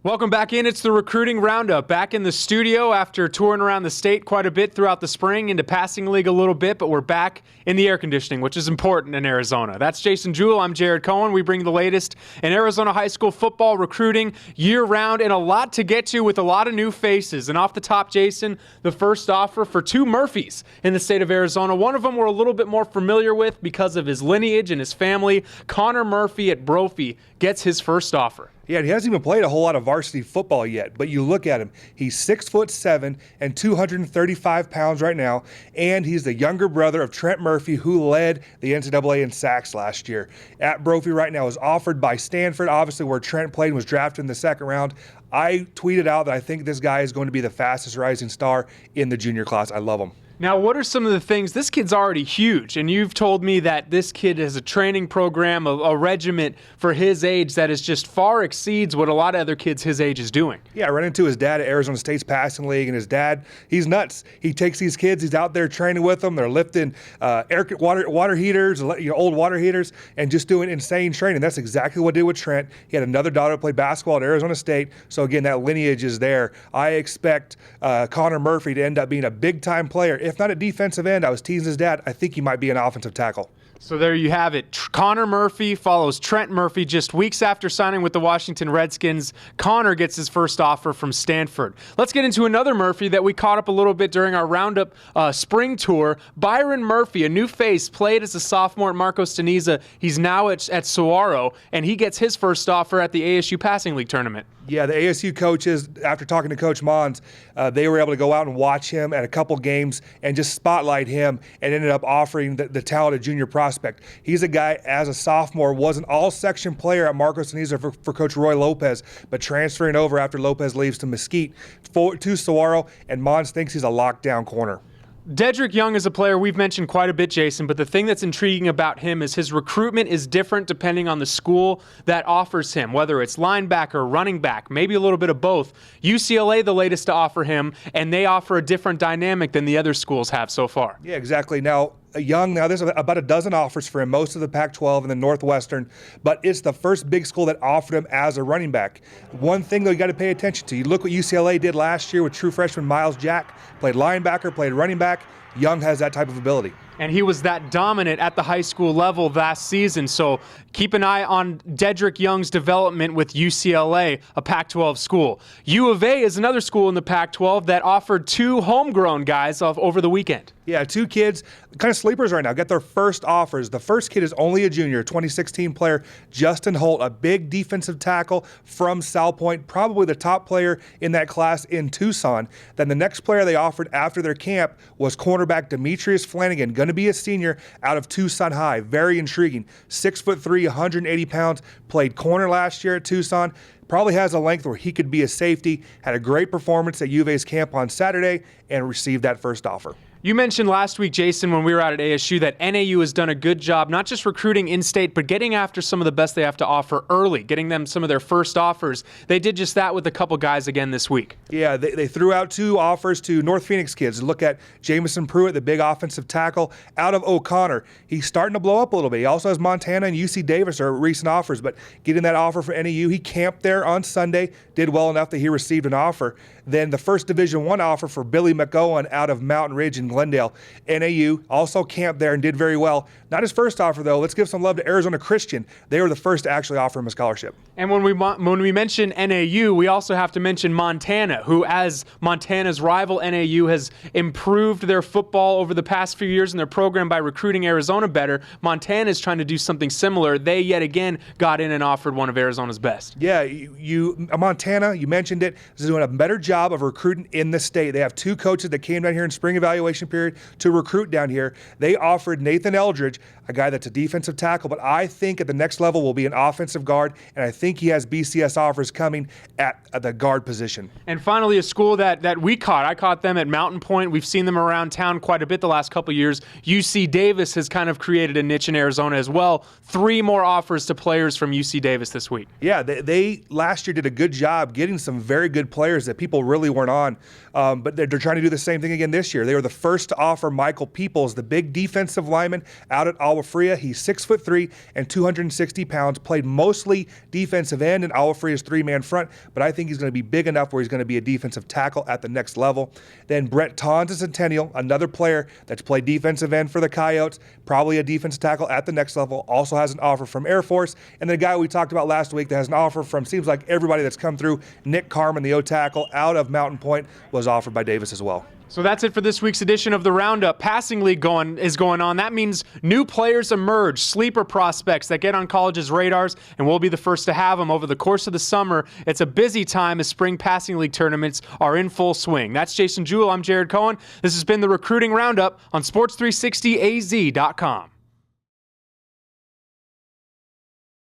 Welcome back in. It's the Recruiting Roundup. Back in the studio after touring around the state quite a bit throughout the spring, into passing league a little bit, but we're back in the air conditioning, which is important in Arizona. That's Jason Jewell. I'm Jared Cohen. We bring the latest in Arizona high school football recruiting year-round, and a lot to get to with a lot of new faces. And off the top, Jason, the first offer for two Murphys in the state of Arizona. One of them we're a little bit more familiar with because of his lineage and his family. Connor Murphy at Brophy gets his first offer. Yeah, he hasn't even played a whole lot of varsity football yet, but you look at him, he's 6'7" and 235 pounds right now, and he's the younger brother of Trent Murphy, who led the NCAA in sacks last year. At Brophy right now is offered by Stanford, obviously where Trent played and was drafted in the second round. I tweeted out that I think this guy is going to be the fastest rising star in the junior class. I love him. Now, what are some of the things? This kid's already huge, and you've told me that this kid has a training program, a regiment for his age that is just far exceeds what a lot of other kids his age is doing. Yeah, I ran into his dad at Arizona State's passing league, and his dad, he's nuts. He takes these kids, he's out there training with them. They're lifting water heaters, old water heaters, and just doing insane training. That's exactly what he did with Trent. He had another daughter who played basketball at Arizona State, so again, that lineage is there. I expect Connor Murphy to end up being a big-time player. If not a defensive end, I was teasing his dad, I think he might be an offensive tackle. So there you have it. Connor Murphy follows Trent Murphy just weeks after signing with the Washington Redskins. Connor gets his first offer from Stanford. Let's get into another Murphy that we caught up a little bit during our Roundup spring tour. Byron Murphy, a new face, played as a sophomore at Marcos Teniza. He's now at Saguaro, and he gets his first offer at the ASU Passing League tournament. Yeah, the ASU coaches, after talking to Coach Mons, they were able to go out and watch him at a couple games and just spotlight him, and ended up offering the talented junior prospect. He's a guy, as a sophomore, was an all-section player at Marcos Teniza for Coach Roy Lopez, but transferring over after Lopez leaves to Mesquite to Saguaro, and Mons thinks he's a lockdown corner. Dedrick Young is a player we've mentioned quite a bit, Jason, but the thing that's intriguing about him is his recruitment is different depending on the school that offers him, whether it's linebacker, running back, maybe a little bit of both. UCLA, the latest to offer him, and they offer a different dynamic than the other schools have so far. Yeah, exactly. Now, there's about a dozen offers for him, most of the Pac-12 and the Northwestern, but it's the first big school that offered him as a running back. One thing, though, you got to pay attention to. You look what UCLA did last year with true freshman Miles Jack, played linebacker, played running back. Young has that type of ability. And he was that dominant at the high school level last season. So keep an eye on Dedrick Young's development with UCLA, a Pac-12 school. U of A is another school in the Pac-12 that offered two homegrown guys over the weekend. Yeah, two kids, kind of sleepers right now, get their first offers. The first kid is only a junior, 2016 player, Justin Holt, a big defensive tackle from Sal Point, probably the top player in that class in Tucson. Then the next player they offered after their camp was cornerback Demetrius Flanagan, going to be a senior out of Tucson High. Very intriguing. 6'3", 180 pounds, played corner last year at Tucson. Probably has a length where he could be a safety. Had a great performance at U of A's camp on Saturday and received that first offer. You mentioned last week, Jason, when we were out at ASU, that NAU has done a good job, not just recruiting in-state, but getting after some of the best they have to offer early, getting them some of their first offers. They did just that with a couple guys again this week. Yeah, they threw out two offers to North Phoenix kids. Look at Jamison Pruitt, the big offensive tackle out of O'Connor. He's starting to blow up a little bit. He also has Montana and UC Davis are recent offers, but getting that offer for NAU, he camped there on Sunday, did well enough that he received an offer. Then the first Division I offer for Billy McGowan out of Mountain Ridge in Glendale. NAU also camped there and did very well. Not his first offer, though. Let's give some love to Arizona Christian. They were the first to actually offer him a scholarship. And when we mention NAU, we also have to mention Montana, who, as Montana's rival, NAU has improved their football over the past few years in their program by recruiting Arizona better. Montana is trying to do something similar. They, yet again, got in and offered one of Arizona's best. Yeah, Montana, you mentioned it, is doing a better job of recruiting in the state. They have two coaches that came down here in spring evaluation period to recruit down here. They offered Nathan Eldridge, a guy that's a defensive tackle, but I think at the next level will be an offensive guard, and I think he has BCS offers coming at the guard position. And finally, a school that I caught them at Mountain Point. We've seen them around town quite a bit the last couple of years. UC Davis has kind of created a niche in Arizona as well. 3 more offers to players from UC Davis this week. Yeah, they last year did a good job getting some very good players that people really weren't on, but they're trying to do the same thing again this year. They were the first first to offer Michael Peoples, the big defensive lineman out at Agua Fria. He's 6'3" and 260 pounds, played mostly defensive end in Agua Fria's three-man front, but I think he's going to be big enough where he's going to be a defensive tackle at the next level. Then Brett Tons, a Centennial, another player that's played defensive end for the Coyotes, probably a defensive tackle at the next level, also has an offer from Air Force. And the guy we talked about last week that has an offer from, seems like everybody that's come through, Nick Carmen, the O-tackle out of Mountain Point, was offered by Davis as well. So that's it for this week's edition of the Roundup. Passing League is going on. That means new players emerge, sleeper prospects that get on colleges' radars, and we'll be the first to have them over the course of the summer. It's a busy time as spring Passing League tournaments are in full swing. That's Jason Jewell. I'm Jared Cohen. This has been the Recruiting Roundup on Sports360AZ.com.